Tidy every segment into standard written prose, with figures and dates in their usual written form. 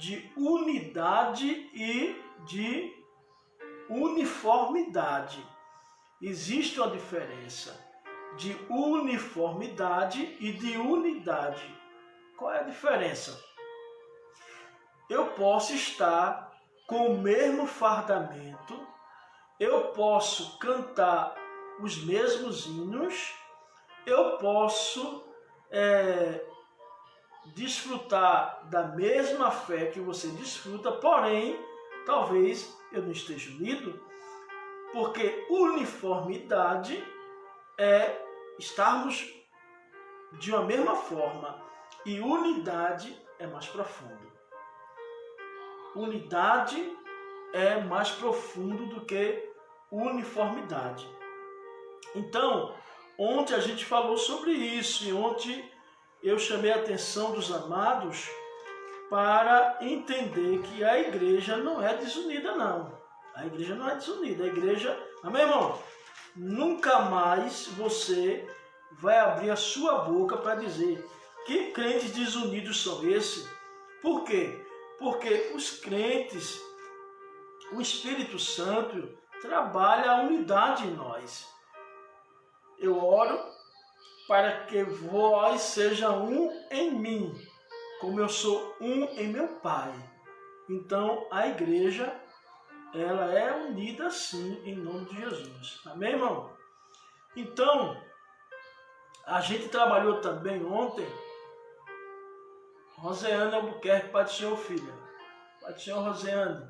de unidade e de uniformidade. Existe uma diferença de uniformidade e de unidade. Qual é a diferença? Eu posso estar com o mesmo fardamento, eu posso cantar os mesmos hinos, eu posso desfrutar da mesma fé que você desfruta, porém, talvez eu não esteja unido, porque uniformidade é estarmos de uma mesma forma e unidade é mais profundo. Unidade é mais profundo do que uniformidade. Então, ontem a gente falou sobre isso e ontem eu chamei a atenção dos amados para entender que a igreja não é desunida, não. A igreja não é desunida. A igreja, amém, irmão? Nunca mais você vai abrir a sua boca para dizer que crentes desunidos são esses. Por quê? Porque os crentes, o Espírito Santo trabalha a unidade em nós. Eu oro para que vós sejam um em mim, como eu sou um em meu Pai. Então a igreja, ela é unida sim em nome de Jesus. Amém, irmão? Então, a gente trabalhou também ontem, Roseane Albuquerque, Pai do Senhor, filha. Pai do Senhor, Roseane.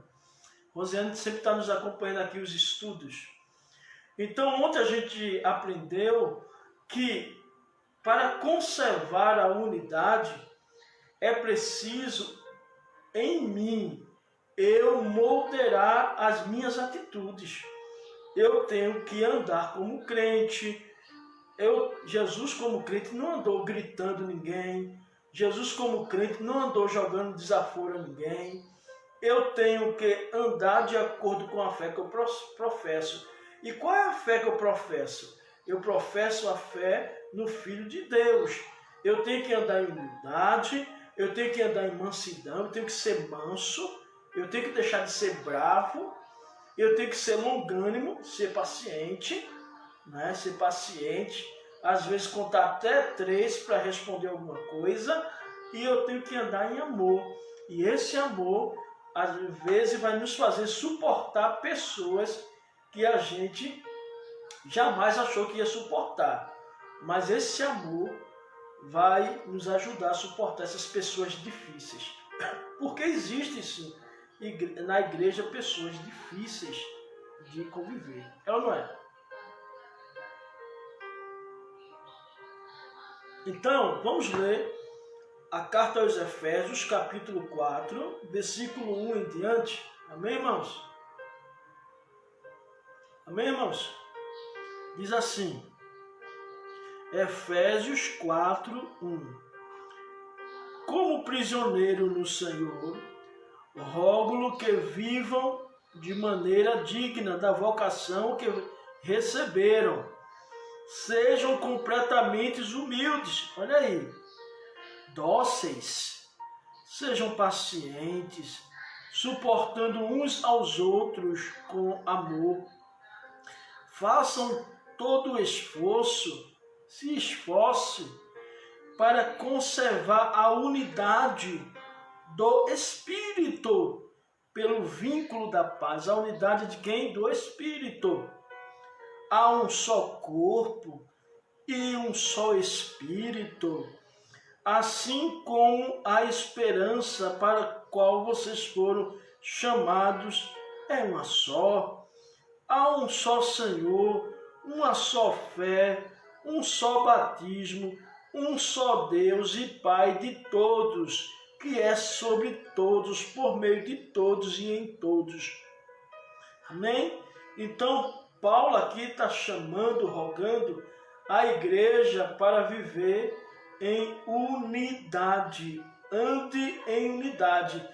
Roseane sempre está nos acompanhando aqui os estudos. Então, ontem a gente aprendeu que para conservar a unidade é preciso em mim eu moderar as minhas atitudes. Eu tenho que andar como crente. Jesus como crente não andou gritando ninguém. Jesus como crente não andou jogando desaforo a ninguém. Eu tenho que andar de acordo com a fé que eu professo. E qual é a fé que eu professo? Eu professo a fé no Filho de Deus. Eu tenho que andar em humildade, eu tenho que andar em mansidão, eu tenho que ser manso, eu tenho que deixar de ser bravo, eu tenho que ser longânimo, ser paciente, né? Ser paciente, às vezes contar até 3 para responder alguma coisa, e eu tenho que andar em amor. E esse amor, às vezes, vai nos fazer suportar pessoas que a gente jamais achou que ia suportar. Mas esse amor vai nos ajudar a suportar essas pessoas difíceis. Porque existem, sim, na igreja pessoas difíceis de conviver. É ou não é? Então, vamos ler a carta aos Efésios, capítulo 4, versículo 1 em diante. Amém, irmãos? Amém, irmãos? Diz assim, Efésios 4, 1. Como prisioneiro no Senhor, rogo-lhe que vivam de maneira digna da vocação que receberam. Sejam completamente humildes, olha aí, dóceis, sejam pacientes, suportando uns aos outros com amor. Façam todo o esforço, se esforce para conservar a unidade do Espírito pelo vínculo da paz. A unidade de quem? Do Espírito. Há um só corpo e um só Espírito, assim como a esperança para a qual vocês foram chamados é uma só. Há um só Senhor, uma só fé, um só batismo, um só Deus e Pai de todos, que é sobre todos, por meio de todos e em todos. Amém? Então, Paulo aqui está chamando, rogando a igreja para viver em unidade. Ande em unidade.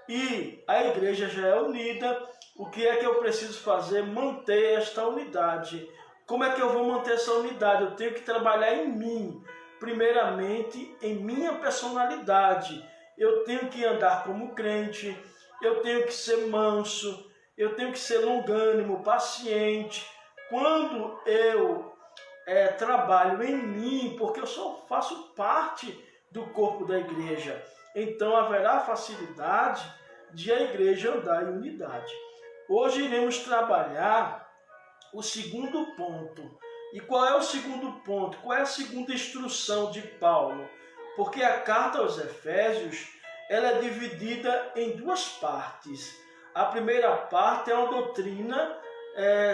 E a igreja já é unida. O que é que eu preciso fazer? Manter esta unidade. Como é que eu vou manter essa unidade? Eu tenho que trabalhar em mim. Primeiramente, em minha personalidade. eu tenho que andar como crente, eu tenho que ser manso, eu tenho que ser longânimo, paciente. Quando eu trabalho em mim, porque eu só faço parte do corpo da igreja, então haverá facilidade de a igreja andar em unidade. Hoje iremos trabalhar o segundo ponto. E qual é o segundo ponto? Qual é a segunda instrução de Paulo? Porque a carta aos Efésios, ela é dividida em duas partes. A primeira parte é uma doutrina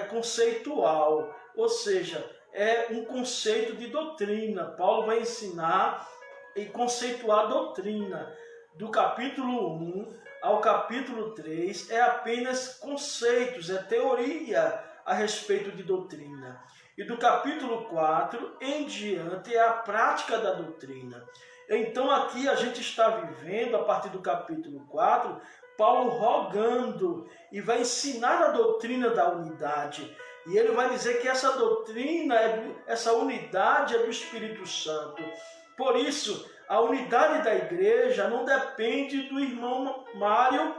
conceitual, ou seja, é um conceito de doutrina. Paulo vai ensinar e conceituar a doutrina. Do capítulo 1 ao capítulo 3 é apenas conceitos, é teoria a respeito de doutrina. E do capítulo 4 em diante é a prática da doutrina. Então aqui a gente está vivendo, a partir do capítulo 4, Paulo rogando e vai ensinar a doutrina da unidade. E ele vai dizer que essa doutrina, essa unidade é do Espírito Santo. Por isso, a unidade da igreja não depende do irmão Mário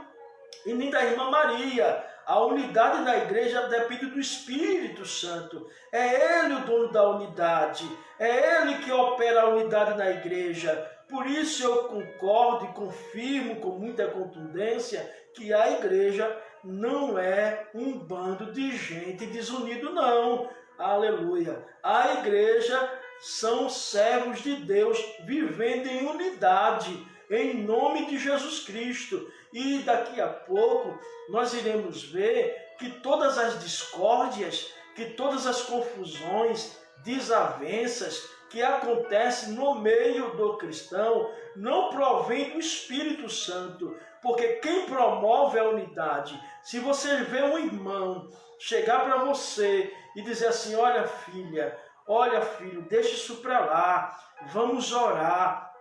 e nem da irmã Maria. A unidade da igreja depende do Espírito Santo. É Ele o dono da unidade. É Ele que opera a unidade na igreja. Por isso eu concordo e confirmo com muita contundência que a igreja não é um bando de gente desunido, não. Aleluia. A igreja são servos de Deus vivendo em unidade, em nome de Jesus Cristo. E daqui a pouco nós iremos ver que todas as discórdias, que todas as confusões, desavenças que acontecem no meio do cristão não provém do Espírito Santo, porque quem promove a unidade, se você vê um irmão chegar para você e dizer assim, olha filha, olha filho, deixa isso para lá, vamos orar,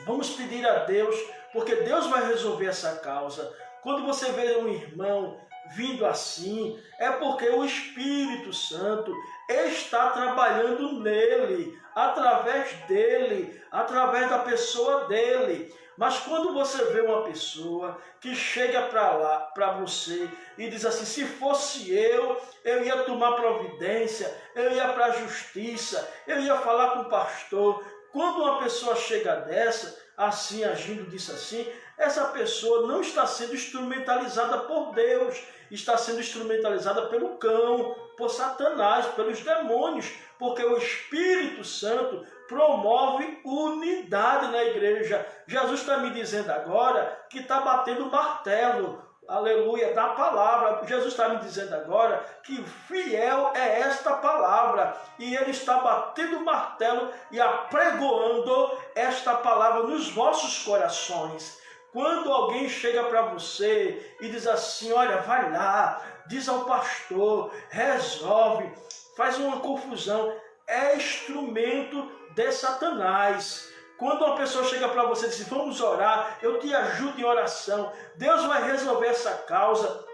vamos pedir a Deus, porque Deus vai resolver essa causa. Quando você vê um irmão vindo assim, é porque o Espírito Santo está trabalhando nele, através dele, através da pessoa dele. Mas quando você vê uma pessoa que chega para lá, para você, e diz assim, se fosse eu ia tomar providência, eu ia para a justiça, eu ia falar com o pastor. Quando uma pessoa chega dessa, assim, agindo disso assim, essa pessoa não está sendo instrumentalizada por Deus, está sendo instrumentalizada pelo cão, por Satanás, pelos demônios, porque o Espírito Santo promove unidade na igreja. Jesus está me dizendo agora que está batendo martelo, aleluia, da palavra. Jesus está me dizendo agora que fiel é esta palavra, e Ele está batendo martelo e apregoando esta palavra nos vossos corações. Quando alguém chega para você e diz assim, olha, vai lá, diz ao pastor, resolve, faz uma confusão, é instrumento de Satanás. Quando uma pessoa chega para você e diz, vamos orar, eu te ajudo em oração, Deus vai resolver essa causa,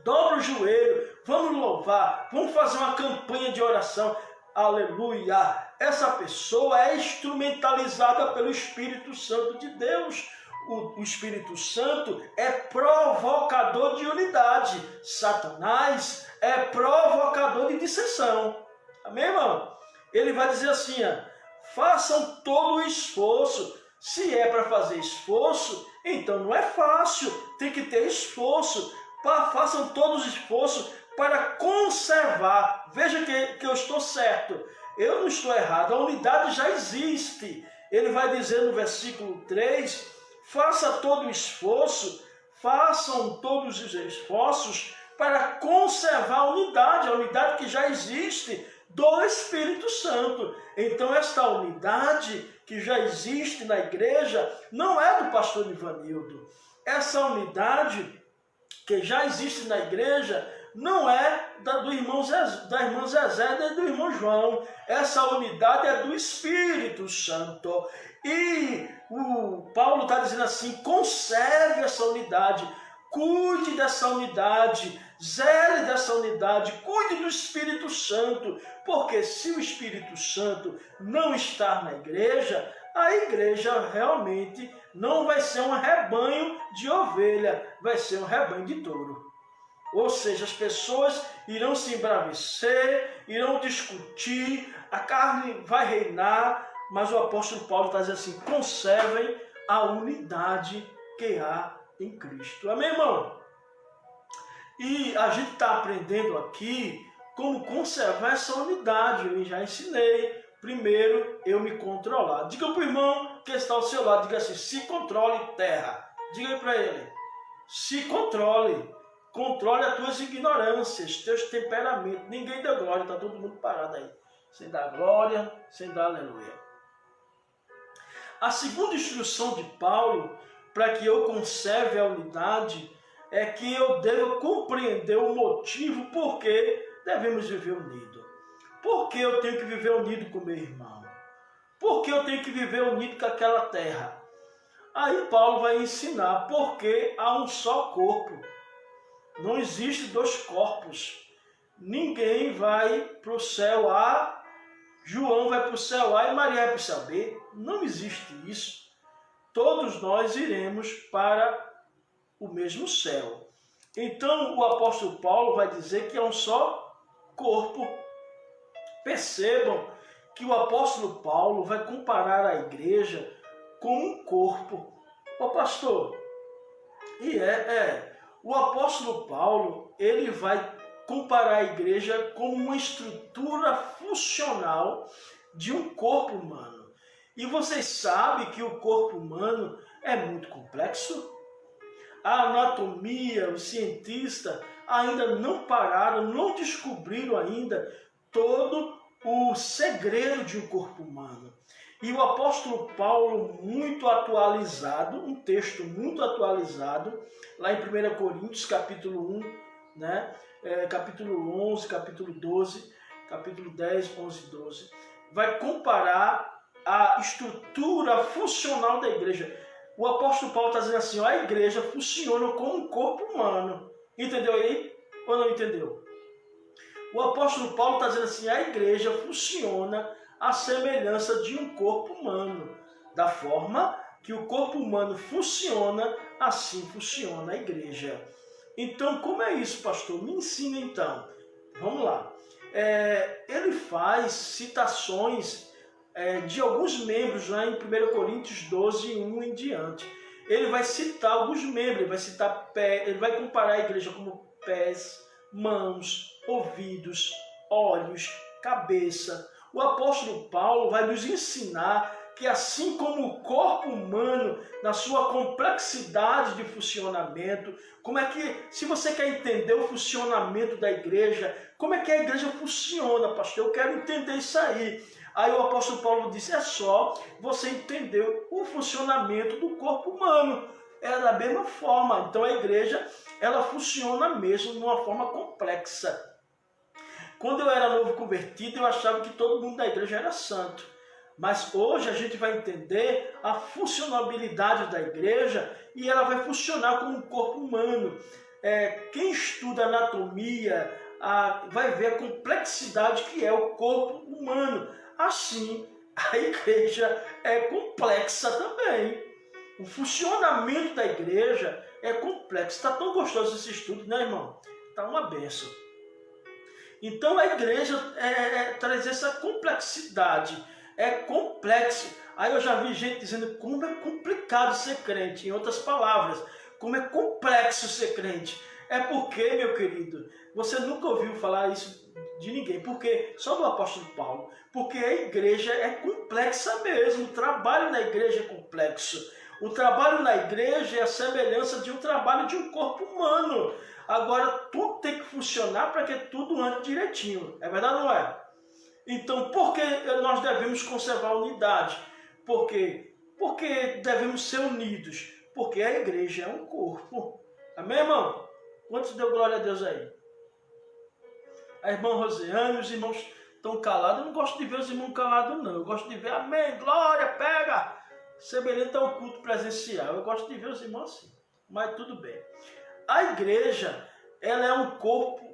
dobra o joelho, vamos louvar, vamos fazer uma campanha de oração, aleluia. Essa pessoa é instrumentalizada pelo Espírito Santo de Deus. O Espírito Santo é provocador de unidade. Satanás é provocador de dissensão. Amém, irmão? Ele vai dizer assim, façam todo o esforço. Se é para fazer esforço, então não é fácil. Tem que ter esforço. Façam todo o esforço para conservar. Veja que eu estou certo. Eu não estou errado. A unidade já existe. Ele vai dizer no versículo 3... faça todo o esforço, façam todos os esforços para conservar a unidade que já existe do Espírito Santo. Então esta unidade que já existe na igreja não é do pastor Ivanildo. Essa unidade que já existe na igreja não é da irmã Zezé nem do irmão João. Essa unidade é do Espírito Santo. E o Paulo está dizendo assim, conserve essa unidade, cuide dessa unidade, zele dessa unidade, cuide do Espírito Santo, porque se o Espírito Santo não estar na igreja, a igreja realmente não vai ser um rebanho de ovelha, vai ser um rebanho de touro. Ou seja, as pessoas irão se embravecer, irão discutir, a carne vai reinar, mas o apóstolo Paulo está dizendo assim, conservem a unidade que há em Cristo. Amém, irmão? E a gente está aprendendo aqui como conservar essa unidade. Eu já ensinei. Primeiro, eu me controlar. Diga para o irmão que está ao seu lado, diga assim, se controle, terra. Diga para ele, se controle. Controle as tuas ignorâncias, teus temperamentos. Ninguém dá glória, está todo mundo parado aí. Sem dar glória, sem dar aleluia. A segunda instrução de Paulo, para que eu conserve a unidade, é que eu devo compreender o motivo por que devemos viver unido. Por que eu tenho que viver unido com meu irmão? Por que eu tenho que viver unido com aquela terra? Aí Paulo vai ensinar porque há um só corpo. Não existe dois corpos. Ninguém vai para o céu A, João vai para o céu A e Maria vai para o céu B. Não existe isso. Todos nós iremos para o mesmo céu. Então o apóstolo Paulo vai dizer que é um só corpo. Percebam que o apóstolo Paulo vai comparar a igreja com um corpo. Ô pastor, o apóstolo Paulo, ele vai comparar a igreja com uma estrutura funcional de um corpo humano. E vocês sabem que o corpo humano é muito complexo. A anatomia, os cientistas ainda não pararam, não descobriram ainda todo o segredo de um corpo humano. E o apóstolo Paulo, muito atualizado, um texto muito atualizado, lá em 1 Coríntios, capítulo 1, né? Capítulo 11, capítulo 12, capítulo 10, 11 e 12, vai comparar a estrutura funcional da igreja. O apóstolo Paulo está dizendo assim, ó, a igreja funciona como um corpo humano. Entendeu aí? Ou não entendeu? O apóstolo Paulo está dizendo assim, a igreja funciona à semelhança de um corpo humano. Da forma que o corpo humano funciona, assim funciona a igreja. Então, como é isso, pastor? Me ensina então. Vamos lá. Ele faz citações de alguns membros lá em 1 Coríntios 12, 1 em diante. Ele vai citar alguns membros, ele vai citar ele vai comparar a igreja como pés, mãos, ouvidos, olhos, cabeça. O apóstolo Paulo vai nos ensinar que assim como o corpo humano, na sua complexidade de funcionamento, como é que, se você quer entender o funcionamento da igreja, como é que a igreja funciona, pastor? Eu quero entender isso aí. Aí o apóstolo Paulo disse, é só você entender o funcionamento do corpo humano. É da mesma forma. Então a igreja, ela funciona mesmo de uma forma complexa. Quando eu era novo convertido, eu achava que todo mundo da igreja era santo. Mas hoje a gente vai entender a funcionabilidade da igreja e ela vai funcionar como um corpo humano. Quem estuda anatomia vai ver a complexidade que é o corpo humano. Assim, a igreja é complexa também. O funcionamento da igreja é complexo. Está tão gostoso esse estudo, né, irmão? Está uma benção. Então a igreja traz essa complexidade. É complexo. Aí eu já vi gente dizendo como é complicado ser crente. Em outras palavras, como é complexo ser crente. É porque, meu querido, você nunca ouviu falar isso de ninguém. Porque, só do apóstolo Paulo. Porque a igreja é complexa mesmo. O trabalho na igreja é complexo. O trabalho na igreja é a semelhança de um trabalho de um corpo humano. Agora, tudo tem que funcionar para que tudo ande direitinho. É verdade ou não é? Então, por que nós devemos conservar a unidade? Por quê? Porque devemos ser unidos. Porque a igreja é um corpo. Amém, irmão? Quantos deu glória a Deus aí? A irmã Rosiane, os irmãos estão calados. Eu não gosto de ver os irmãos calados, não. Eu gosto de ver, amém, glória, pega. Semelhante ao culto presencial. Eu gosto de ver os irmãos assim. Mas tudo bem. A igreja, ela é um corpo.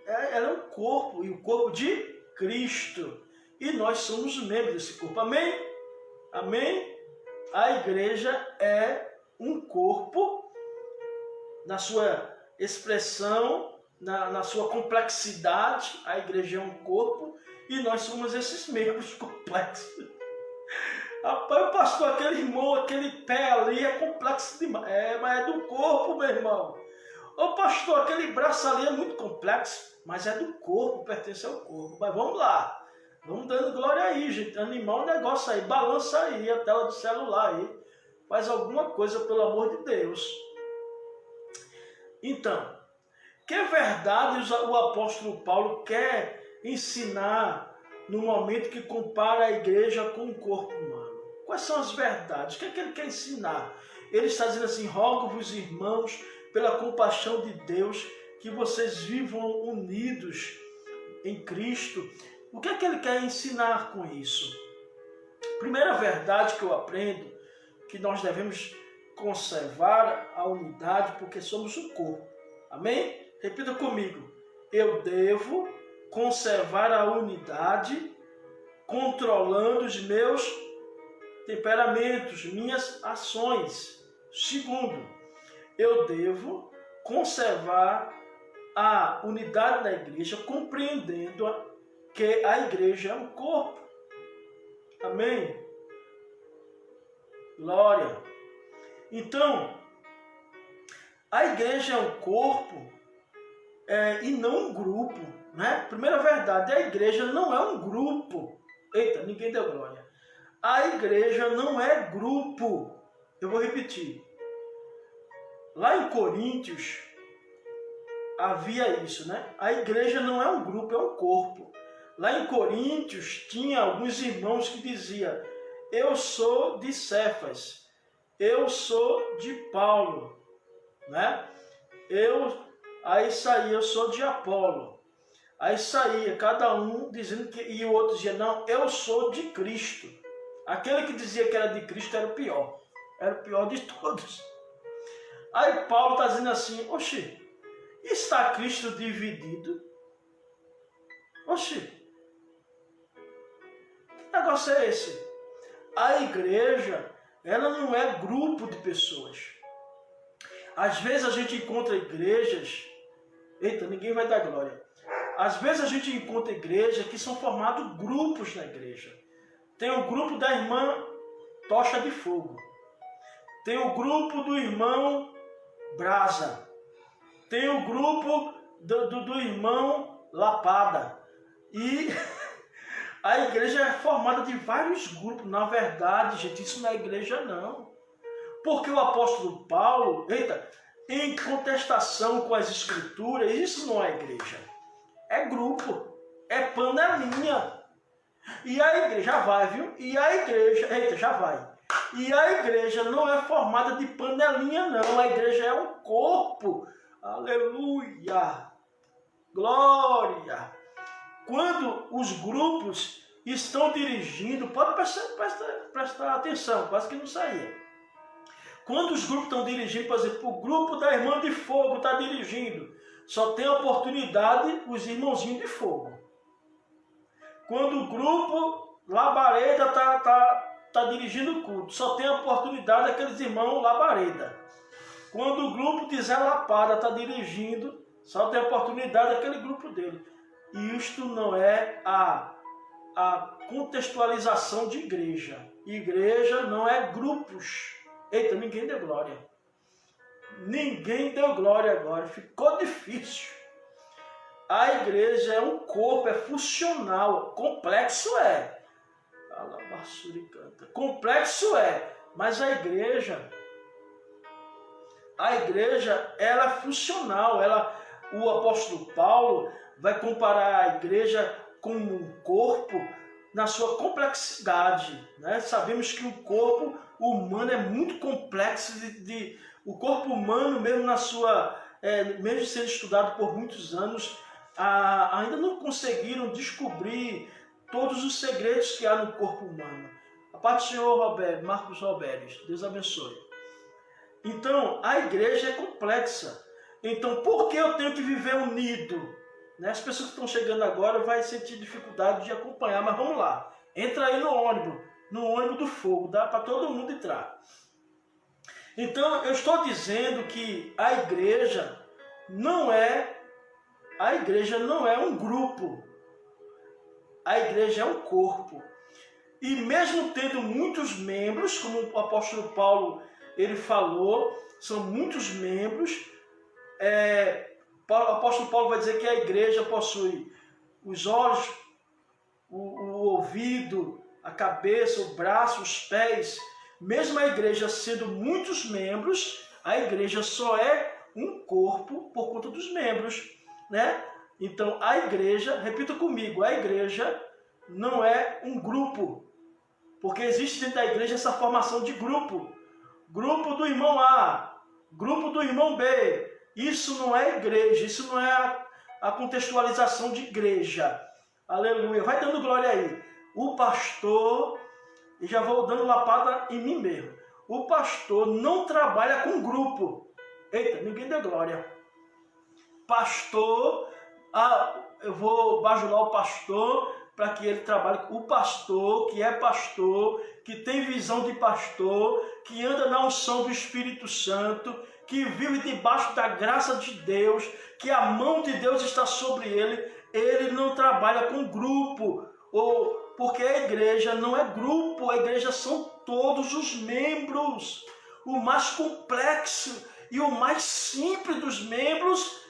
Ela é um corpo. E o corpo de Cristo. E nós somos membros desse corpo. Amém? Amém? A igreja é um corpo, na sua expressão, na sua complexidade. A igreja é um corpo e nós somos esses membros complexos. Rapaz, pastor, aquele irmão, aquele pé ali é complexo demais. Mas é do corpo, meu irmão. Ô pastor, aquele braço ali é muito complexo, mas é do corpo, pertence ao corpo. Mas vamos lá. Vamos dando glória aí, gente. Animar um negócio aí. Balança aí a tela do celular aí. Faz alguma coisa, pelo amor de Deus. Então, que verdade o apóstolo Paulo quer ensinar no momento que compara a igreja com o corpo humano? Quais são as verdades? O que é que ele quer ensinar? Ele está dizendo assim: rogo-vos, irmãos, pela compaixão de Deus, que vocês vivam unidos em Cristo. O que é que ele quer ensinar com isso? Primeira verdade que eu aprendo, que nós devemos conservar a unidade, porque somos um corpo. Amém? Repita comigo. Eu devo conservar a unidade, controlando os meus temperamentos, minhas ações. Segundo, eu devo conservar a unidade da igreja, compreendendo que a igreja é um corpo. Amém? Glória. Então, a igreja é um corpo e não um grupo, né? Primeira verdade, a igreja não é um grupo. Eita, ninguém deu glória. A igreja não é grupo. Eu vou repetir. Lá em Coríntios, havia isso, né? A igreja não é um grupo, é um corpo. Lá em Coríntios, tinha alguns irmãos que diziam: eu sou de Cefas, eu sou de Paulo, né? Aí saía, eu sou de Apolo. Aí saía, cada um dizendo que, e o outro dizia: não, eu sou de Cristo. Aquele que dizia que era de Cristo era o pior de todos. Aí Paulo está dizendo assim: oxi, está Cristo dividido? Oxi, que negócio é esse? A igreja, ela não é grupo de pessoas. Às vezes a gente encontra igrejas, eita, ninguém vai dar glória. Às vezes a gente encontra igrejas que são formados grupos na igreja. Tem o grupo da irmã Tocha de Fogo. Tem o grupo do irmão Brasa. Tem o grupo do irmão Lapada. E a igreja é formada de vários grupos. Na verdade, gente, isso não é igreja, não. Porque o apóstolo Paulo, em contestação com as escrituras, isso não é igreja. É grupo. É panelinha. E a igreja, já vai, viu? E a igreja, já vai. E a igreja não é formada de panelinha, não. A igreja é um corpo. Aleluia! Glória! Quando os grupos estão dirigindo, pode prestar atenção, quase que não saía. Quando os grupos estão dirigindo, por exemplo, o grupo da irmã de fogo está dirigindo, só tem oportunidade os irmãozinhos de fogo. Quando o grupo Labareda está dirigindo o culto, só tem oportunidade aqueles irmãos Labareda. Quando o grupo de Zé Lapada está dirigindo, só tem oportunidade aquele grupo dele. E isto não é a contextualização de igreja. Igreja não é grupos. Eita, ninguém deu glória. Ninguém deu glória agora. Ficou difícil. A igreja é um corpo, é funcional. Complexo é. Complexo é. Mas a igreja ela é funcional. O apóstolo Paulo vai comparar a igreja com um corpo na sua complexidade, né? Sabemos que o corpo humano é muito complexo. O corpo humano, mesmo mesmo sendo estudado por muitos anos, ainda não conseguiram descobrir todos os segredos que há no corpo humano. A parte do senhor Marcos Roberts, Deus abençoe. Então, a igreja é complexa. Então, por que eu tenho que viver unido? As pessoas que estão chegando agora vão sentir dificuldade de acompanhar, mas vamos lá. Entra aí no ônibus, no ônibus do fogo, dá para todo mundo entrar. Então, eu estou dizendo que a igreja não é um grupo. A igreja é um corpo. E mesmo tendo muitos membros, como o apóstolo Paulo ele falou, são muitos membros, o apóstolo Paulo vai dizer que a igreja possui os olhos, o ouvido, a cabeça, o braço, os pés. Mesmo a igreja sendo muitos membros, a igreja só é um corpo por conta dos membros, né? Então a igreja, repita comigo, a igreja não é um grupo, porque existe dentro da igreja essa formação de grupo. Grupo do irmão A, grupo do irmão B. Isso não é igreja, isso não é a contextualização de igreja. Aleluia. Vai dando glória aí. O pastor, e já vou dando lapada em mim mesmo. O pastor não trabalha com grupo. Eita, ninguém deu glória. Pastor, eu vou bajular o pastor para que ele trabalhe. O pastor, que tem visão de pastor, que anda na unção do Espírito Santo, que vive debaixo da graça de Deus, que a mão de Deus está sobre ele não trabalha com grupo, porque a igreja não é grupo, a igreja são todos os membros. O mais complexo e o mais simples dos membros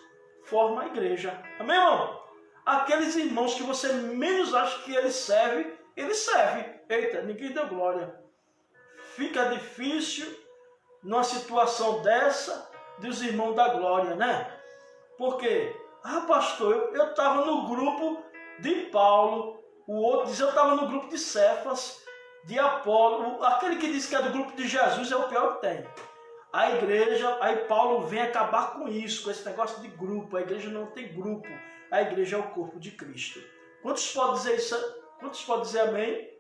forma a igreja. Amém, irmão? Aqueles irmãos que você menos acha que ele serve. Eita, ninguém deu glória. Fica difícil numa situação dessa dos irmãos da glória, né? Por quê? Pastor, eu estava no grupo de Paulo, o outro diz eu estava no grupo de Cefas, de Apolo, aquele que diz que é do grupo de Jesus é o pior que tem. A igreja, aí Paulo vem acabar com isso, com esse negócio de grupo. A igreja não tem grupo, a igreja é o corpo de Cristo. Quantos podem dizer isso? Quantos podem dizer amém?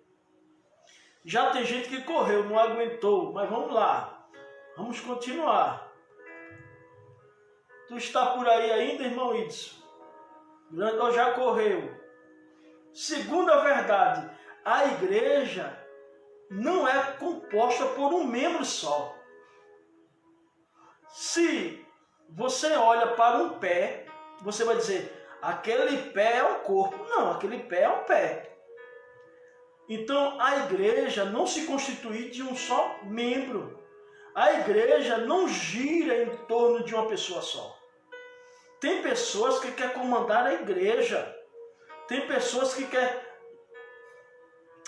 Já tem gente que correu, não aguentou, mas vamos lá, vamos continuar. Tu está por aí ainda, irmão Idson? Ou já correu? Segunda verdade, a igreja não é composta por um membro só. Se você olha para um pé, você vai dizer, aquele pé é um corpo. Não, aquele pé é um pé. Então, a igreja não se constitui de um só membro. A igreja não gira em torno de uma pessoa só. Tem pessoas que querem comandar a igreja. Tem pessoas que querem...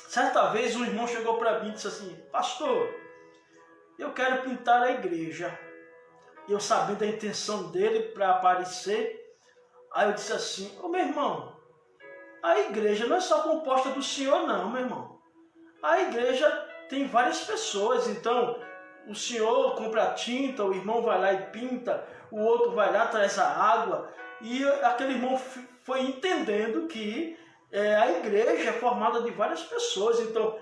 Certa vez um irmão chegou para mim e disse assim, pastor, eu quero pintar a igreja. E eu sabendo a intenção dele para aparecer, aí eu disse assim, meu irmão, a igreja não é só composta do senhor não, meu irmão. A igreja tem várias pessoas, então o senhor compra a tinta, o irmão vai lá e pinta, o outro vai lá, traz a água, e aquele irmão foi entendendo que a igreja é formada de várias pessoas, então,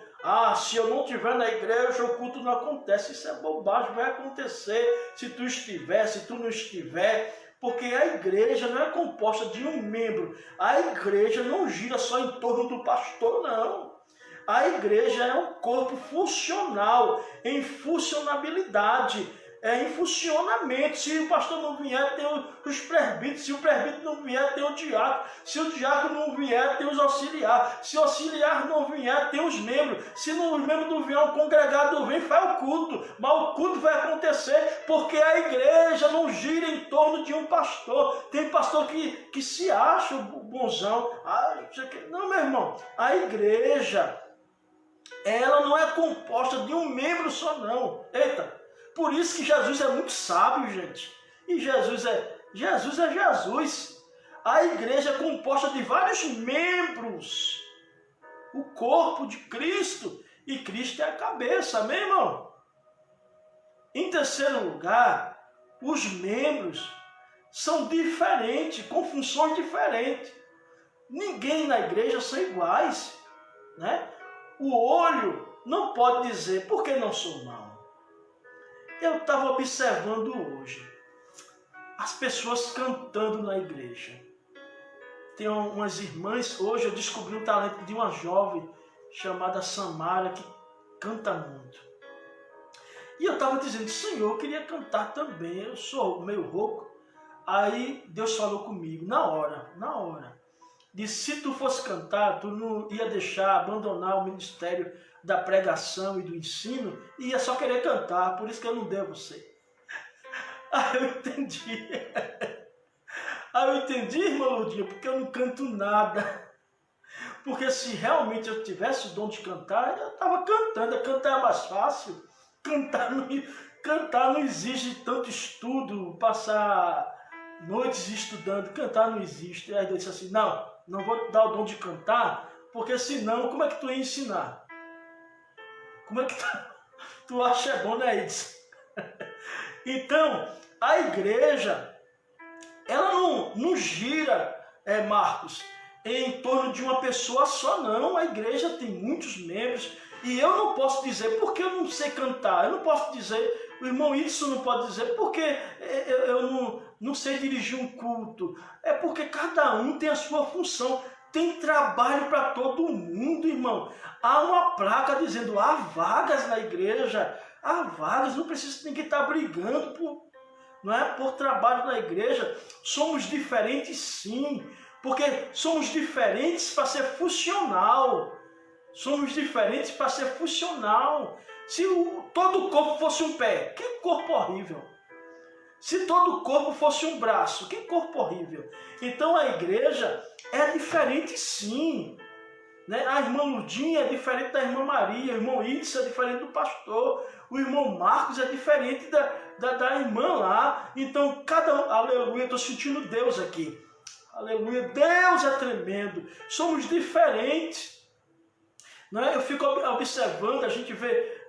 se eu não estiver na igreja, o culto não acontece. Isso é bobagem, vai acontecer se tu estiver, se tu não estiver, porque a igreja não é composta de um membro. A igreja não gira só em torno do pastor, não. A igreja é um corpo funcional, em funcionabilidade, em funcionamento. Se o pastor não vier, tem os presbíteros. Se o presbítero não vier, tem o diácono. Se o diácono não vier, tem os auxiliares. Se o auxiliar não vier, tem os membros. Se os membros não vier, o congregado não vem, faz o culto. Mas o culto vai acontecer porque a igreja não gira em torno de um pastor. Tem pastor que se acha bonzão. Não, meu irmão. A igreja, ela não é composta de um membro só, não. Eita! Por isso que Jesus é muito sábio, gente. E Jesus é Jesus. A igreja é composta de vários membros. O corpo de Cristo. E Cristo é a cabeça, amém, irmão? Em terceiro lugar, os membros são diferentes, com funções diferentes. Ninguém na igreja são iguais, né? O olho não pode dizer, por que não sou não? Eu estava observando hoje as pessoas cantando na igreja. Tem umas irmãs, hoje eu descobri um talento de uma jovem chamada Samara, que canta muito. E eu estava dizendo, Senhor, eu queria cantar também, eu sou meio rouco. Aí Deus falou comigo, na hora. Disse, se tu fosse cantar, tu não ia deixar, abandonar o ministério da pregação e do ensino, e ia só querer cantar, por isso que eu não dei a você. Aí eu entendi. Irmã Lourdinha, porque eu não canto nada. Porque se realmente eu tivesse o dom de cantar, eu estava cantando. Cantar é mais fácil. Cantar não exige tanto estudo, passar noites estudando. Cantar não existe. Aí eu disse assim, não vou te dar o dom de cantar, porque senão, como é que tu ia ensinar? Como é que tu acha bom, né, isso? Então, a igreja, ela não gira, Marcos, em torno de uma pessoa só, não. A igreja tem muitos membros, e eu não posso dizer porque eu não sei cantar, eu não posso dizer, o irmão Wilson não pode dizer porque eu não sei dirigir um culto. É porque cada um tem a sua função, tem trabalho para todo mundo, irmão. Há uma placa dizendo, há vagas na igreja, há vagas, não precisa ninguém estar brigando por trabalho na igreja. Somos diferentes, sim, porque somos diferentes para ser funcional. Somos diferentes para ser funcional. Se todo o corpo fosse um pé, que corpo horrível. Se todo o corpo fosse um braço, que corpo horrível. Então a igreja é diferente, sim. Né? A irmã Ludinha é diferente da irmã Maria, o irmão Idson é diferente do pastor, o irmão Marcos é diferente da irmã lá. Então, cada um, aleluia, estou sentindo Deus aqui. Aleluia, Deus é tremendo. Somos diferentes. Né? Eu fico observando, a gente vê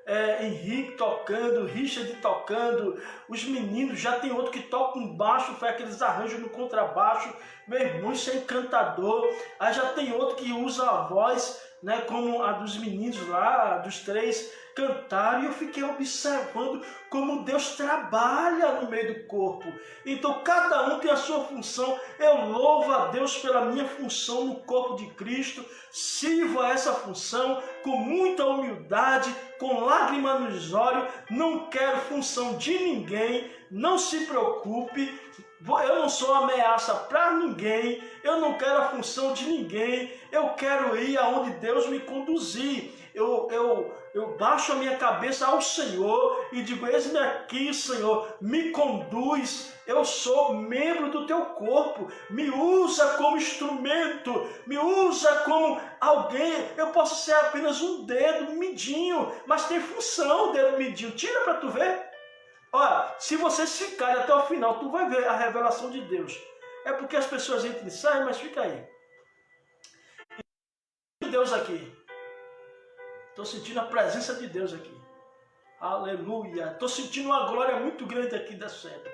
Henrique tocando, Richard tocando, os meninos, já tem outro que toca um baixo, faz aqueles arranjos no contrabaixo, meu irmão, isso é encantador. Aí já tem outro que usa a voz, né, como a dos meninos lá, dos três cantaram, e eu fiquei observando como Deus trabalha no meio do corpo. Então cada um tem a sua função. Eu louvo a Deus pela minha função no corpo de Cristo, sirvo a essa função com muita humildade, com lágrima nos olhos, não quero função de ninguém, não se preocupe, eu não sou ameaça para ninguém, eu não quero a função de ninguém, eu quero ir aonde Deus me conduzir. Eu baixo a minha cabeça ao Senhor e digo, eis-me aqui, Senhor, me conduz, eu sou membro do teu corpo, me usa como instrumento, me usa como alguém. Eu posso ser apenas um dedo midinho, mas tem função o dedo midinho, tira para tu ver. Olha, se você ficar até o final, tu vai ver a revelação de Deus. É porque as pessoas entram e saem, mas fica aí. Deus aqui. Estou sentindo a presença de Deus aqui. Aleluia. Estou sentindo uma glória muito grande aqui descendo.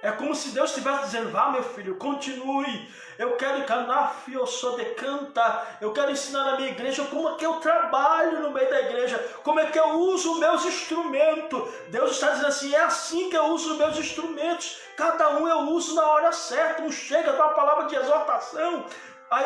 É como se Deus estivesse dizendo, vá meu filho, continue. Eu quero cantar, eu sou de cantar. Eu quero ensinar na minha igreja como é que eu trabalho no meio da igreja. Como é que eu uso meus instrumentos. Deus está dizendo assim, é assim que eu uso meus instrumentos. Cada um eu uso na hora certa. Um chega da palavra de exortação. Aí,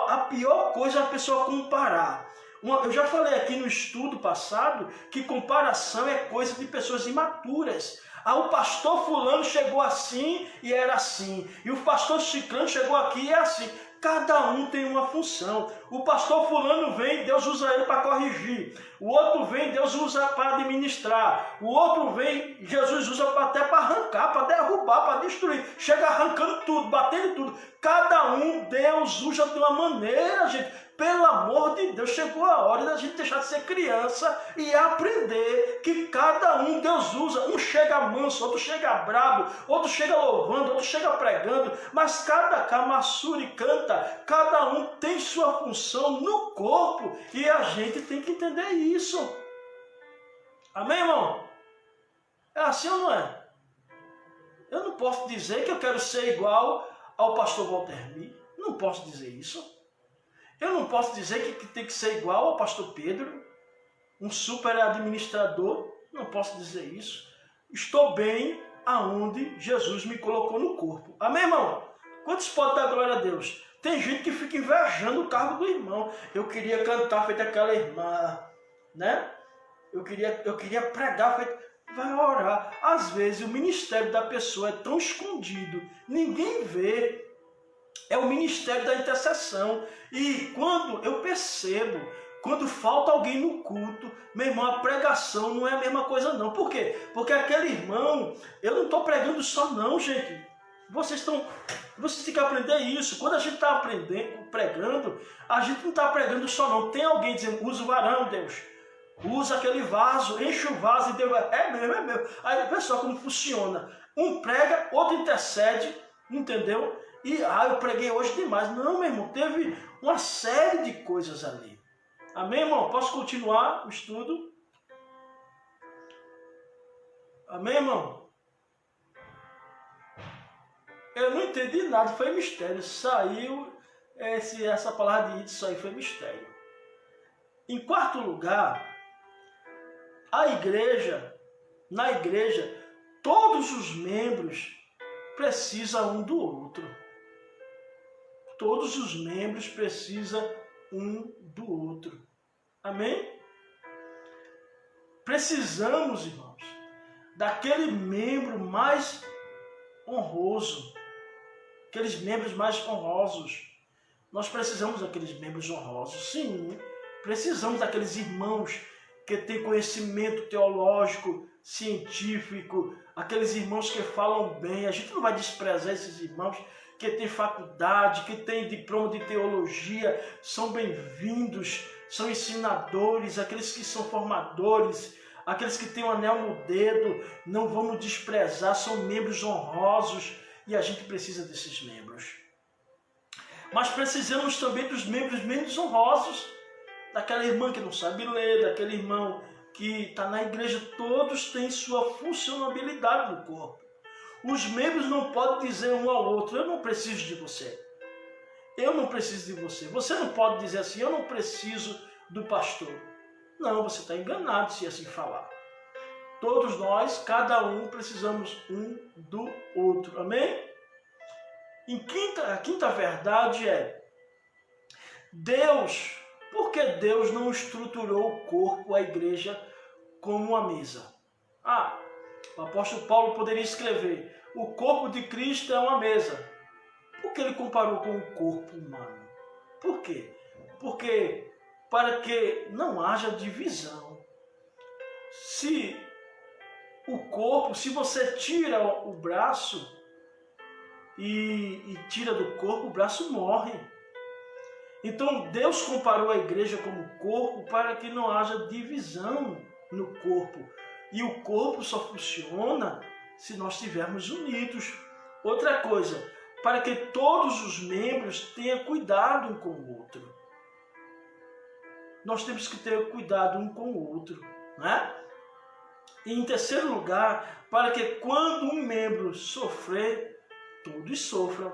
a pior coisa é a pessoa comparar. Eu já falei aqui no estudo passado que comparação é coisa de pessoas imaturas. O pastor fulano chegou assim e era assim. E o pastor ciclano chegou aqui e é assim. Cada um tem uma função. O pastor fulano vem, Deus usa ele para corrigir. O outro vem, Deus usa para administrar. O outro vem, Jesus usa até para arrancar, para derrubar, para destruir. Chega arrancando tudo, batendo tudo. Cada um, Deus usa de uma maneira, gente. Pelo amor de Deus, chegou a hora da gente deixar de ser criança e aprender que cada um Deus usa. Um chega manso, outro chega brabo, outro chega louvando, outro chega pregando. Mas cada camaçuri canta, cada um tem sua função no corpo e a gente tem que entender isso. Amém, irmão? É assim ou não é? Eu não posso dizer que eu quero ser igual ao pastor Walter Mir. Não posso dizer isso. Eu não posso dizer que tem que ser igual ao pastor Pedro, um super administrador. Não posso dizer isso. Estou bem aonde Jesus me colocou no corpo. Amém, irmão? Quantos podem dar glória a Deus? Tem gente que fica invejando o cargo do irmão. Eu queria cantar feito aquela irmã. né? Eu queria pregar, vai orar. Às vezes o ministério da pessoa é tão escondido, ninguém vê. É o ministério da intercessão. E quando eu percebo, quando falta alguém no culto, meu irmão, a pregação não é a mesma coisa não. Por quê? Porque aquele irmão, eu não estou pregando só não, gente. Vocês têm que aprender isso. Quando a gente está pregando, a gente não está pregando só não. Tem alguém dizendo, usa o varão, Deus. Usa aquele vaso, enche o vaso e Deus vai, é meu. Aí, pessoal, como funciona? Um prega, outro intercede, entendeu? E, eu preguei hoje demais. Não, meu irmão, teve uma série de coisas ali. Amém, irmão? Posso continuar o estudo? Amém, irmão? Eu não entendi nada, foi mistério. Saiu essa palavra de isso aí, foi mistério. Em quarto lugar, na igreja, todos os membros precisam um do outro. Todos os membros precisam um do outro. Amém? Precisamos, irmãos, daquele membro mais honroso. Aqueles membros mais honrosos. Nós precisamos daqueles membros honrosos. Sim, precisamos daqueles irmãos que têm conhecimento teológico, científico, aqueles irmãos que falam bem. A gente não vai desprezar esses irmãos que têm faculdade, que têm diploma de teologia, são bem-vindos, são ensinadores, aqueles que são formadores, aqueles que têm um anel no dedo, não vamos desprezar, são membros honrosos e a gente precisa desses membros. Mas precisamos também dos membros menos honrosos, daquela irmã que não sabe ler, daquele irmão que está na igreja. Todos têm sua funcionalidade no corpo. Os membros não podem dizer um ao outro, eu não preciso de você. Eu não preciso de você. Você não pode dizer assim, eu não preciso do pastor. Não, você está enganado se assim falar. Todos nós, cada um, precisamos um do outro. Amém? A quinta verdade é Deus. Por que Deus não estruturou o corpo, a igreja, como uma mesa? O apóstolo Paulo poderia escrever, o corpo de Cristo é uma mesa. Por que ele comparou com o corpo humano? Por quê? Porque para que não haja divisão. Se você tira o braço e tira do corpo, o braço morre. Então Deus comparou a igreja como corpo para que não haja divisão no corpo. E o corpo só funciona se nós estivermos unidos. Outra coisa, para que todos os membros tenham cuidado um com o outro. Nós temos que ter cuidado um com o outro, né? E em terceiro lugar, para que quando um membro sofrer, todos sofram.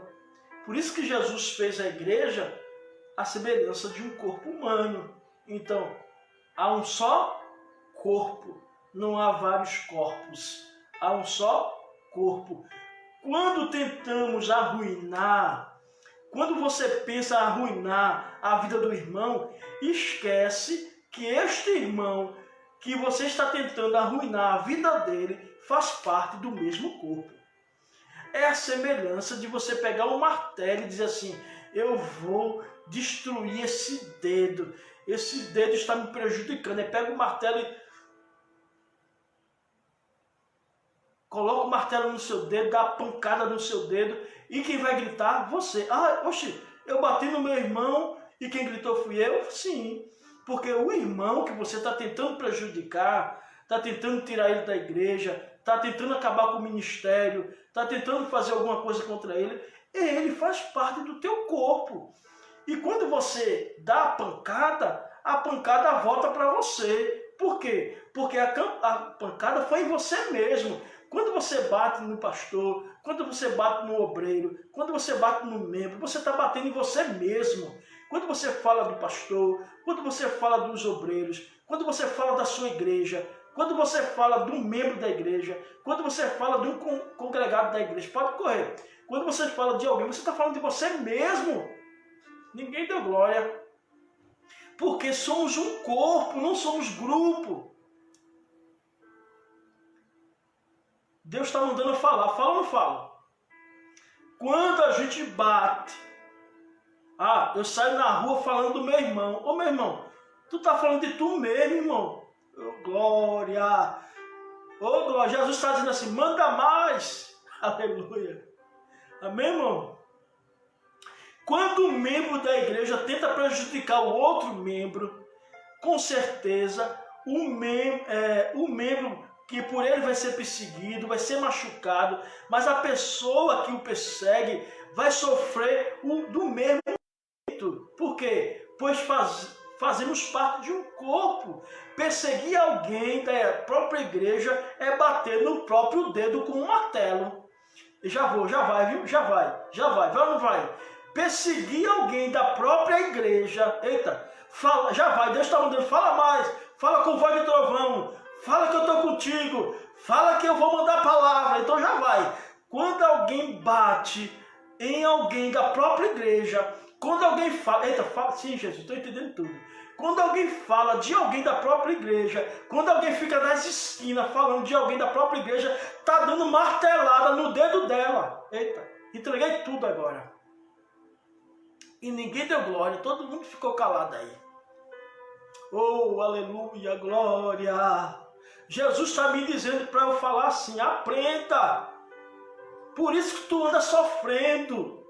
Por isso que Jesus fez a igreja a semelhança de um corpo humano. Então, há um só corpo, não há vários corpos. Há um só corpo. Quando tentamos arruinar, quando você pensa arruinar a vida do irmão, esquece que este irmão que você está tentando arruinar a vida dele faz parte do mesmo corpo. É a semelhança de você pegar um martelo e dizer assim, eu vou destruir esse dedo está me prejudicando. Aí pega o martelo e coloca o martelo no seu dedo, dá a pancada no seu dedo, e quem vai gritar? Você. Eu bati no meu irmão e quem gritou fui eu? Sim, porque o irmão que você está tentando prejudicar, está tentando tirar ele da igreja, está tentando acabar com o ministério, está tentando fazer alguma coisa contra ele faz parte do teu corpo. E quando você dá a pancada volta para você. Por quê? Porque a pancada foi em você mesmo. Quando você bate no pastor, quando você bate no obreiro, quando você bate no membro, você está batendo em você mesmo. Quando você fala do pastor, quando você fala dos obreiros, quando você fala da sua igreja, quando você fala de um membro da igreja, quando você fala de um congregado da igreja, pode correr. Quando você fala de alguém, você está falando de você mesmo. Ninguém deu glória. Porque somos um corpo, não somos grupo. Deus está mandando eu falar. Fala ou não fala? Quando a gente bate, eu saio na rua falando do meu irmão. Ô meu irmão, tu tá falando de tu mesmo, irmão. Ô glória. Ô glória. Jesus está dizendo assim, manda mais. Aleluia. Amém, irmão? Quando um membro da igreja tenta prejudicar o outro membro, com certeza o membro que por ele vai ser perseguido, vai ser machucado, mas a pessoa que o persegue vai sofrer do mesmo jeito. Por quê? Pois fazemos parte de um corpo. Perseguir alguém da própria igreja é bater no próprio dedo com um martelo. Já vai, viu? Já vai ou não vai? Perseguir alguém da própria igreja, eita, fala, já vai, Deus está mandando, fala mais, fala com voz de trovão, fala que eu estou contigo, fala que eu vou mandar a palavra, então já vai. Quando alguém bate em alguém da própria igreja, quando alguém fala, eita, fala, sim, Jesus, estou entendendo tudo. Quando alguém fala de alguém da própria igreja, quando alguém fica nas esquinas falando de alguém da própria igreja, tá dando martelada no dedo dela. Eita, entreguei tudo agora. E ninguém deu glória, todo mundo ficou calado aí. Oh, aleluia, glória. Jesus está me dizendo para eu falar assim, aprenda. Por isso que tu anda sofrendo.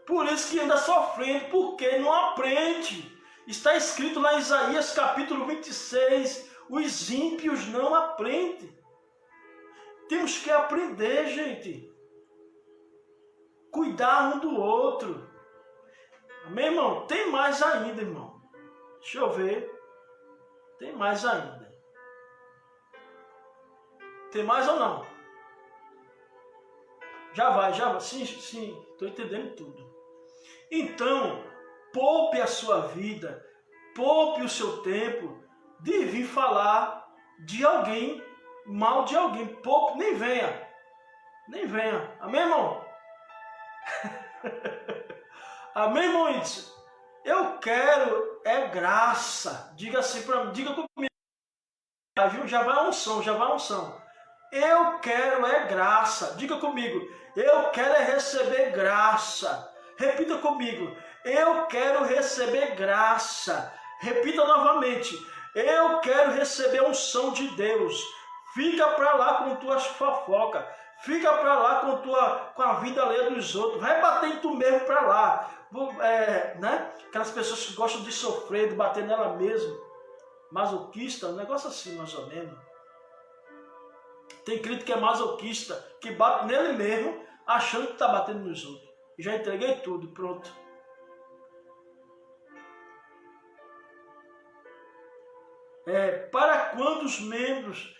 Por isso que anda sofrendo, porque não aprende. Está escrito lá em Isaías capítulo 26, os ímpios não aprendem. Temos que aprender, gente. Cuidar um do outro. Amém, irmão? Tem mais ainda, irmão. Deixa eu ver. Tem mais ainda. Tem mais ou não? Já vai. Sim, estou entendendo tudo. Então, poupe a sua vida, poupe o seu tempo de vir falar de alguém, mal de alguém. Poupe, nem venha. Amém, irmão? Amém, irmão? Eu quero graça. Diga assim para mim, diga comigo. Já vai a unção. Eu quero graça. Diga comigo. Eu quero receber graça. Repita comigo. Eu quero receber graça. Repita novamente. Eu quero receber a unção de Deus. Fica para lá com tuas fofocas. Fica para lá com a vida alheia dos outros. Vai bater em tu mesmo para lá. Né? Aquelas pessoas que gostam de sofrer, de bater nela mesmo. Masoquista, um negócio assim mais ou menos. Tem crente que é masoquista, que bate nele mesmo, achando que está batendo nos outros. Já entreguei tudo, pronto. Para quando os membros...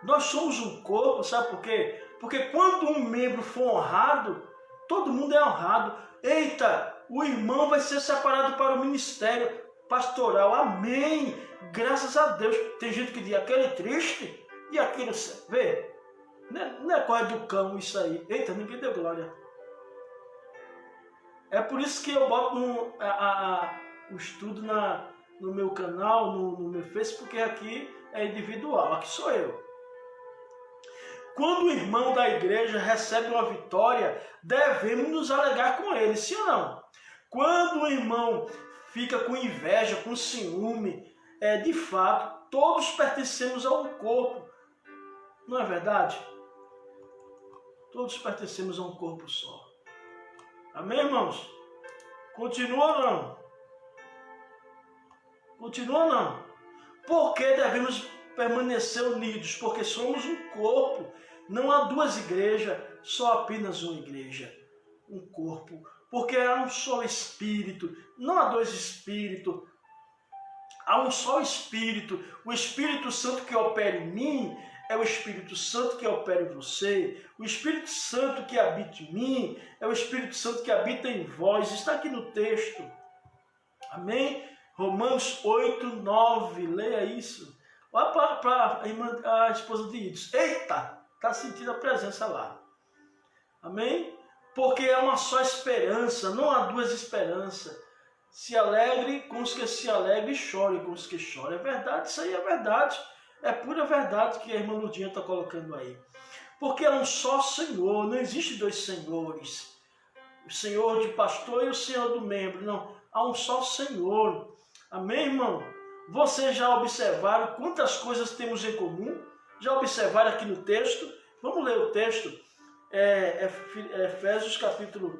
Nós somos um corpo, sabe por quê? Porque quando um membro for honrado, todo mundo é honrado. Eita, o irmão vai ser separado para o ministério pastoral. Amém. Graças a Deus. Tem gente que diz aquele triste e aquele... Vê, não é coisa do cão isso aí. Eita, ninguém deu glória. É por isso que eu boto o estudo no meu canal, no meu Facebook, porque aqui é individual. Aqui sou eu. Quando o irmão da igreja recebe uma vitória, devemos nos alegrar com ele, sim ou não? Quando o irmão fica com inveja, com ciúme, de fato, todos pertencemos a um corpo. Não é verdade? Todos pertencemos a um corpo só. Amém, irmãos? Continua ou não? Continua ou não? Por que devemos permanecer unidos? Porque somos um corpo. Não há duas igrejas, só apenas uma igreja. Um corpo. Porque há um só Espírito. Não há dois Espíritos. Há um só Espírito. O Espírito Santo que opera em mim é o Espírito Santo que opera em você. O Espírito Santo que habita em mim é o Espírito Santo que habita em vós. Está aqui no texto. Amém? Romanos 8, 9. Leia isso. Olha para a esposa de Idos. Eita! Está sentindo a presença lá. Amém? Porque é uma só esperança. Não há duas esperanças. Se alegre com os que se alegram e chore com os que choram. É verdade, isso aí é verdade. É pura verdade que a irmã Lurdinha está colocando aí. Porque é um só Senhor, não existe dois senhores. O Senhor de pastor e o Senhor do membro. Não, há um só Senhor. Amém, irmão? Vocês já observaram quantas coisas temos em comum? Já observaram aqui no texto? Vamos ler o texto. Efésios capítulo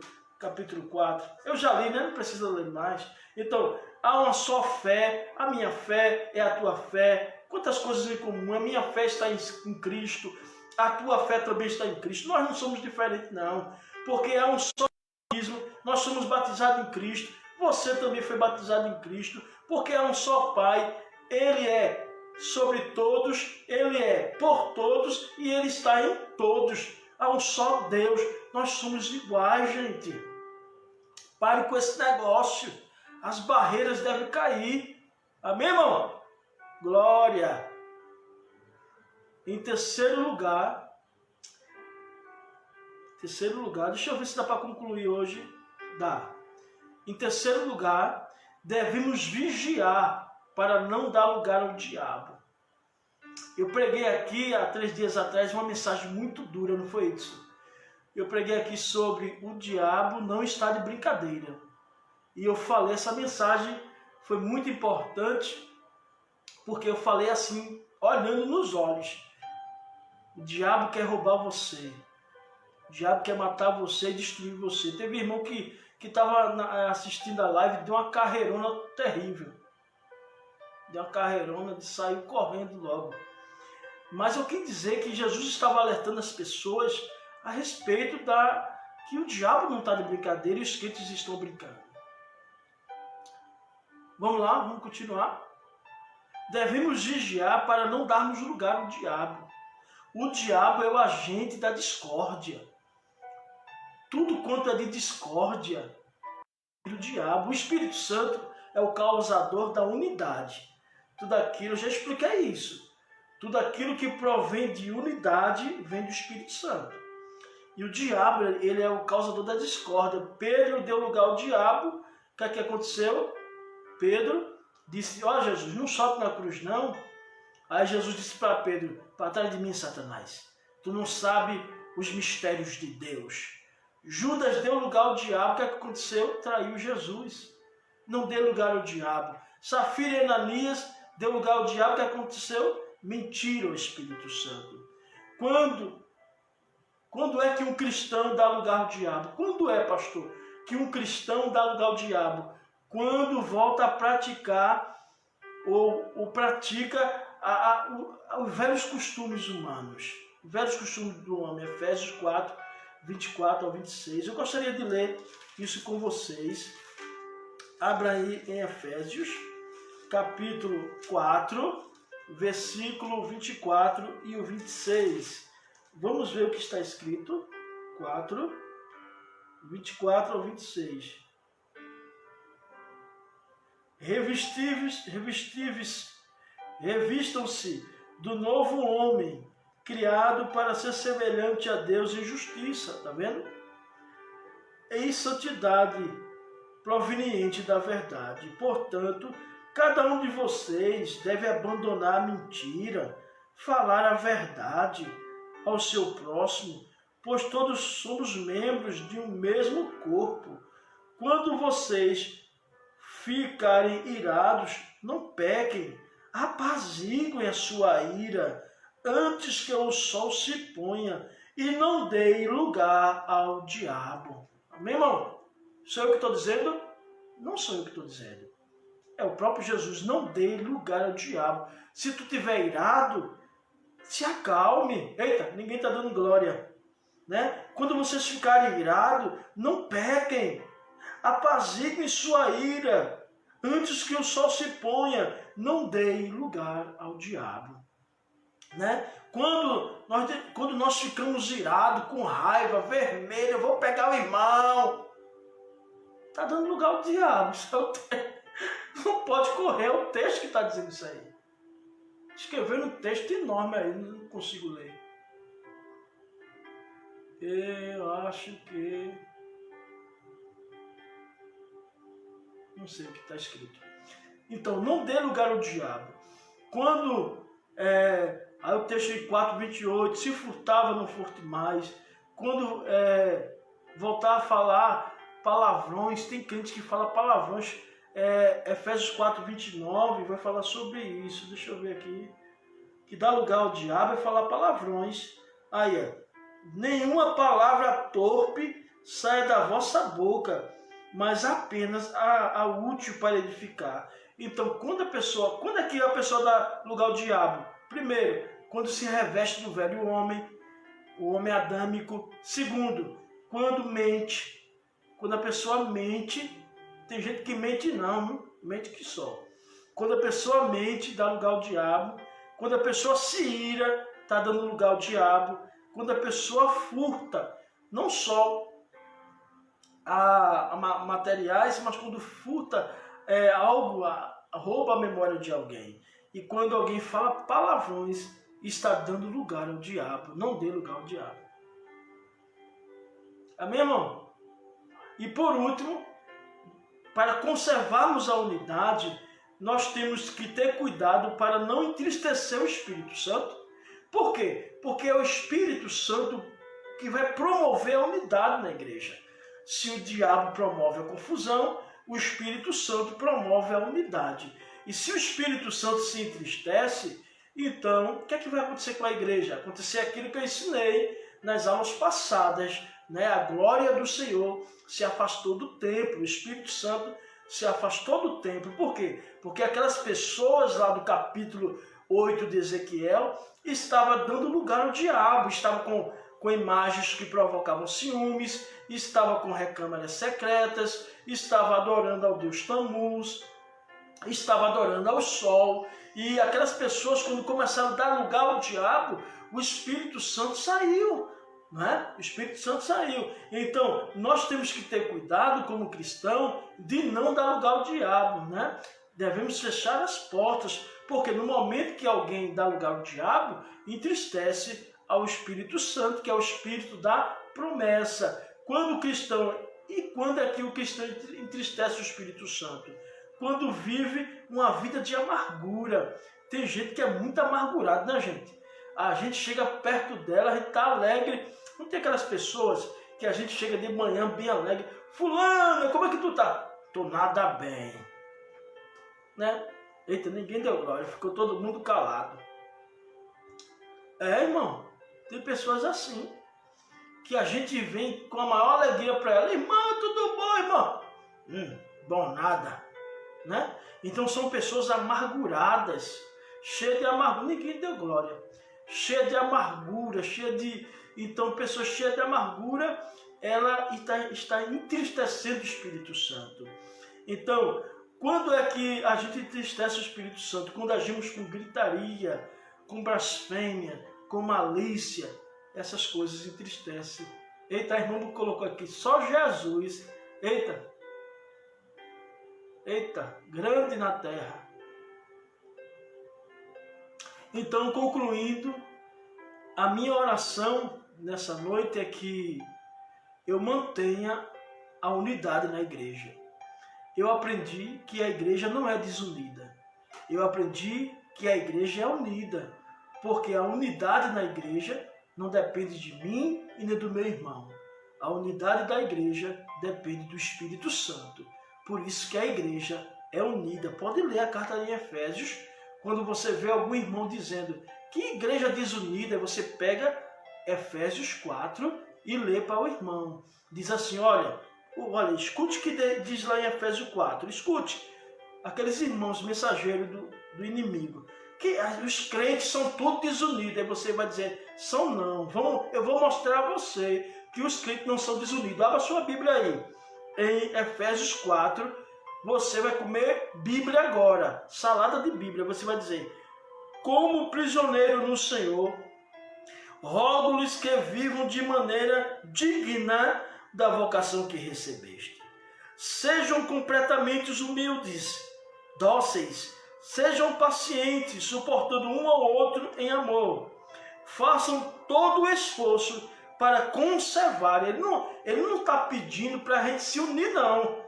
4. Eu já li, né? Não precisa ler mais. Então, há uma só fé. A minha fé é a tua fé. Quantas coisas em comum? A minha fé está em Cristo. A tua fé também está em Cristo. Nós não somos diferentes, não. Porque há um só batismo. Nós somos batizados em Cristo. Você também foi batizado em Cristo. Porque há um só Pai. Ele é sobre todos. Ele é por todos. E Ele está em todos. Há um só Deus. Nós somos iguais, gente. Pare com esse negócio. As barreiras devem cair. Amém, irmão? Glória. Em terceiro lugar, deixa eu ver se dá para concluir hoje. Dá. Em terceiro lugar, devemos vigiar para não dar lugar ao diabo. Eu preguei aqui há 3 dias atrás uma mensagem muito dura, não foi isso? Eu preguei aqui sobre o diabo não está de brincadeira. E eu falei, essa mensagem foi muito importante, porque eu falei assim, olhando nos olhos. O diabo quer roubar você. O diabo quer matar você e destruir você. Teve irmão que estava assistindo a live e deu uma carreirona terrível. Deu uma carreirona e saiu correndo logo. Mas eu quis dizer que Jesus estava alertando as pessoas a respeito que o diabo não está de brincadeira e os crentes estão brincando. Vamos lá, vamos continuar. Devemos vigiar para não darmos lugar ao diabo. O diabo é o agente da discórdia. Tudo quanto é de discórdia é do diabo. O Espírito Santo é o causador da unidade. Tudo aquilo, eu já expliquei isso. Tudo aquilo que provém de unidade vem do Espírito Santo. E o diabo, ele é o causador da discórdia. Pedro deu lugar ao diabo. O que é que aconteceu? Pedro disse, ó Jesus, não sobe na cruz não. Aí Jesus disse para Pedro, para trás de mim, Satanás, tu não sabe os mistérios de Deus. Judas deu lugar ao diabo, o que aconteceu? Traiu Jesus. Não deu lugar ao diabo. Safira e Ananias deu lugar ao diabo, o que aconteceu? Mentiram ao Espírito Santo. Quando é que um cristão dá lugar ao diabo? Quando é, pastor, que um cristão dá lugar ao diabo? Quando volta a praticar ou pratica os velhos costumes humanos, os velhos costumes do homem. Efésios 4, 24 ao 26. Eu gostaria de ler isso com vocês. Abra aí em Efésios, capítulo 4, versículo 24 e o 26. Vamos ver o que está escrito. 4, 24 ao 26. Revistam-se do novo homem, criado para ser semelhante a Deus em justiça, tá vendo? Em santidade proveniente da verdade. Portanto, cada um de vocês deve abandonar a mentira, falar a verdade ao seu próximo, pois todos somos membros de um mesmo corpo. Quando vocês ficarem irados, não pequem, apaziguem a sua ira antes que o sol se ponha e não deem lugar ao diabo. Amém, irmão? Sou eu que estou dizendo? Não sou eu que estou dizendo. É o próprio Jesus. Não dê lugar ao diabo. Se tu estiver irado, se acalme. Eita, ninguém está dando glória. Né? Quando vocês ficarem irados, não pequem. Apaziguem sua ira antes que o sol se ponha. Não deem lugar ao diabo. Né? Quando nós ficamos irados, com raiva, vermelho, eu vou pegar o irmão. Está dando lugar ao diabo. Não pode correr, é o texto que está dizendo isso aí. Escrevendo um texto enorme aí, não consigo ler. Eu acho que... Não sei o que está escrito. Então, não dê lugar ao diabo. Quando, aí o texto em 4:28, se furtava, não furte mais. Quando voltar a falar palavrões, tem crente que fala palavrões. Efésios 4:29 vai falar sobre isso. Deixa eu ver aqui. Que dá lugar ao diabo é falar palavrões. Aí, nenhuma palavra torpe saia da vossa boca, mas apenas a útil para edificar. Então, quando é que a pessoa dá lugar ao diabo? Primeiro, quando se reveste do velho homem, o homem adâmico. Segundo, quando mente. Quando a pessoa mente, tem gente que mente não, mente que só. Quando a pessoa mente, dá lugar ao diabo. Quando a pessoa se ira, está dando lugar ao diabo. Quando a pessoa furta, não só a materiais, mas quando furta algo, rouba a memória de alguém. E quando alguém fala palavrões, está dando lugar ao diabo. Não dê lugar ao diabo. Amém, irmão? E por último, para conservarmos a unidade, nós temos que ter cuidado para não entristecer o Espírito Santo. Por quê? Porque é o Espírito Santo que vai promover a unidade na igreja. Se o diabo promove a confusão, o Espírito Santo promove a unidade. E se o Espírito Santo se entristece, então o que é que vai acontecer com a igreja? Acontecer aquilo que eu ensinei nas aulas passadas, né? A glória do Senhor se afastou do templo, o Espírito Santo se afastou do templo. Por quê? Porque aquelas pessoas lá do capítulo 8 de Ezequiel estavam dando lugar ao diabo, estavam com imagens que provocavam ciúmes, estavam com recâmaras secretas, estavam adorando ao Deus Tamuz, estavam adorando ao sol. E aquelas pessoas, quando começaram a dar lugar ao diabo, o Espírito Santo saiu. Né? O Espírito Santo saiu. Então, nós temos que ter cuidado como cristão de não dar lugar ao diabo, né? Devemos fechar as portas, porque no momento que alguém dá lugar ao diabo, entristece ao Espírito Santo, que é o Espírito da promessa. Quando o cristão, e quando é que o cristão entristece o Espírito Santo? Quando vive uma vida de amargura. Tem gente que é muito amargurado, né, gente? A gente chega perto dela, a gente está alegre. Não tem aquelas pessoas que a gente chega de manhã bem alegre. Fulano, como é que tu tá? Tô nada bem. Né? Eita, ninguém deu glória, ficou todo mundo calado. Irmão, tem pessoas assim, que a gente vem com a maior alegria para ela. Irmão, tudo bom, irmão? Bom nada. Né? Então são pessoas amarguradas, cheias de amargura. Ninguém deu glória. Cheia de amargura, então, pessoa cheia de amargura, ela está entristecendo o Espírito Santo. Então, quando é que a gente entristece o Espírito Santo? Quando agimos com gritaria, com blasfêmia, com malícia, essas coisas entristecem. Eita, a irmã colocou aqui, só Jesus. Eita, grande na terra. Então, concluindo, a minha oração nessa noite é que eu mantenha a unidade na igreja. Eu aprendi que a igreja não é desunida. Eu aprendi que a igreja é unida, porque a unidade na igreja não depende de mim e nem do meu irmão. A unidade da igreja depende do Espírito Santo. Por isso que a igreja é unida. Pode ler a carta de Efésios. Quando você vê algum irmão dizendo que igreja desunida, você pega Efésios 4 e lê para o irmão. Diz assim, olha, escute o que diz lá em Efésios 4. Escute, aqueles irmãos mensageiros do inimigo, que os crentes são todos desunidos. Aí você vai dizer, são não. Eu vou mostrar a você que os crentes não são desunidos. Abra sua Bíblia aí. Em Efésios 4, você vai comer Bíblia agora, salada de Bíblia. Você vai dizer, como prisioneiro no Senhor, rogo-lhes que vivam de maneira digna da vocação que recebeste. Sejam completamente humildes, dóceis, sejam pacientes, suportando um ao outro em amor. Façam todo o esforço para conservar. Ele não está pedindo para a gente se unir, não.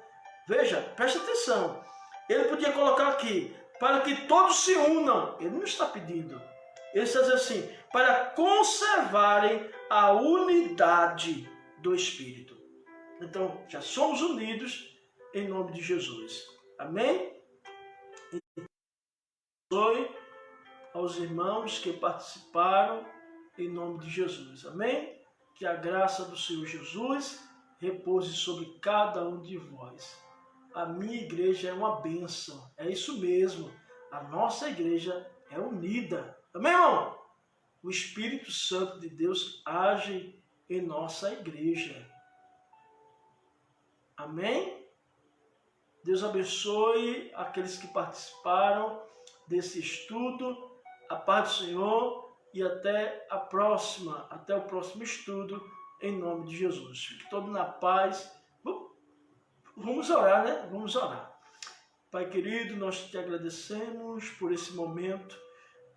Veja, preste atenção. Ele podia colocar aqui, para que todos se unam. Ele não está pedindo. Ele está dizendo assim, para conservarem a unidade do Espírito. Então, já somos unidos em nome de Jesus. Amém? Abençoe aos irmãos que participaram em nome de Jesus. Amém? Que a graça do Senhor Jesus repouse sobre cada um de vós. A minha igreja é uma bênção. É isso mesmo. A nossa igreja é unida. Amém, irmão? O Espírito Santo de Deus age em nossa igreja. Amém? Deus abençoe aqueles que participaram desse estudo. A paz do Senhor e até o próximo estudo, em nome de Jesus. Fique todo na paz. Vamos orar, né? Vamos orar. Pai querido, nós te agradecemos por esse momento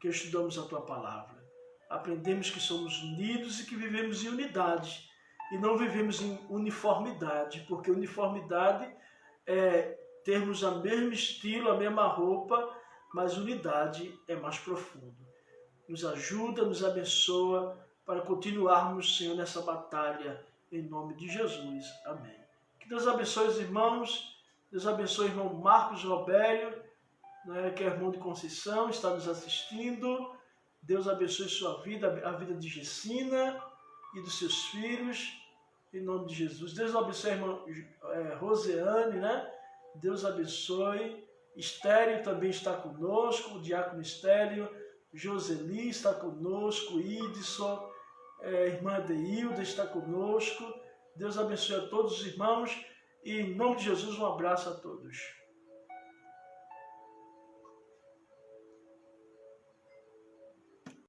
que estudamos a tua palavra. Aprendemos que somos unidos e que vivemos em unidade e não vivemos em uniformidade, porque uniformidade é termos o mesmo estilo, a mesma roupa, mas unidade é mais profundo. Nos ajuda, nos abençoa para continuarmos, Senhor, nessa batalha, em nome de Jesus. Amém. Que Deus abençoe os irmãos, Deus abençoe o irmão Marcos Robério, né, que é irmão de Conceição, está nos assistindo. Deus abençoe sua vida, a vida de Gessina e dos seus filhos, em nome de Jesus. Deus abençoe a irmã Roseane, né? Deus abençoe. Estélio também está conosco, o diácono Estélio, Joseli está conosco, Idson, irmã Deilda está conosco. Deus abençoe a todos os irmãos e em nome de Jesus um abraço a todos.